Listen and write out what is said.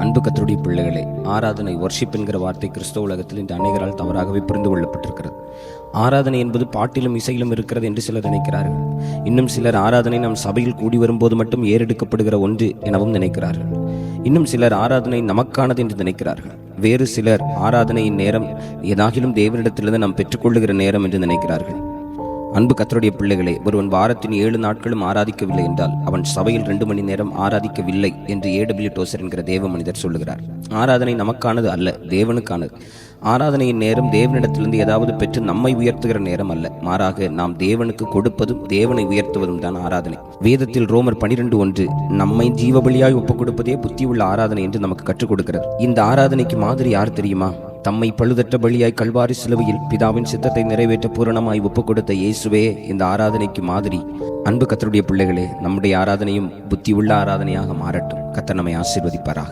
அன்பு கர்த்தருடைய பிள்ளைகளே, ஆராதனை வர்ஷிப் என்கிற வார்த்தை கிறிஸ்தவ உலகத்தில் இன்று அநேகரால் தவறாகவே புரிந்து கொள்ளப்பட்டிருக்கிறது. ஆராதனை என்பது பாட்டிலும் இசையிலும் இருக்கிறது என்று சிலர் நினைக்கிறார்கள். இன்னும் சிலர் ஆராதனை நம் சபையில் கூடி வரும்போது மட்டும் ஏறெடுக்கப்படுகிற ஒன்று எனவும் நினைக்கிறார்கள். இன்னும் சிலர் ஆராதனை நமக்கானது என்று நினைக்கிறார்கள். வேறு சிலர் ஆராதனையின் நேரம் ஏதாகிலும் தேவனிடத்திலிருந்து நாம் பெற்றுக்கொள்ளுகிற நேரம் என்று நினைக்கிறார்கள். அன்பு கர்த்தருடைய பிள்ளைகளே, ஒருவன் வாரத்தின் 7 நாட்களும் ஆராதிக்கவில்லை என்றால் அவன் சபையில் 2 மணி நேரம் ஆராதிக்கவில்லை என்று A.W. டோசர் என்கிற தேவ மனிதர் சொல்லுகிறார். ஆராதனை நமக்கானது அல்ல, தேவனுக்கானது. ஆராதனையின் நேரம் தேவனிடத்திலிருந்து ஏதாவது பெற்று நம்மை உயர்த்துகிற நேரம் அல்ல, மாறாக நாம் தேவனுக்கு கொடுப்பதும் தேவனை உயர்த்துவதும் தான் ஆராதனை. வேதத்தில் ரோமர் 12:1 நம்மை ஜீவபலியாய் ஒப்புக் கொடுப்பதே புத்தியுள்ள ஆராதனை என்று நமக்கு கற்றுக் கொடுக்கிறது. இந்த ஆராதனைக்கு மாதிரி யார் தெரியுமா? தம்மை பழுதற்ற பலியாய் கல்வாரி சிலுவையில் பிதாவின் சித்தத்தை நிறைவேற்ற பூரணமாய் ஒப்புக் கொடுத்த இயேசுவே இந்த ஆராதனைக்கு மாதிரி. அன்பு கர்த்தருடைய பிள்ளைகளே, நம்முடைய ஆராதனையும் புத்தியுள்ள ஆராதனையாக மாறட்டும். கர்த்தர் நம்மை ஆசீர்வதிப்பாராக.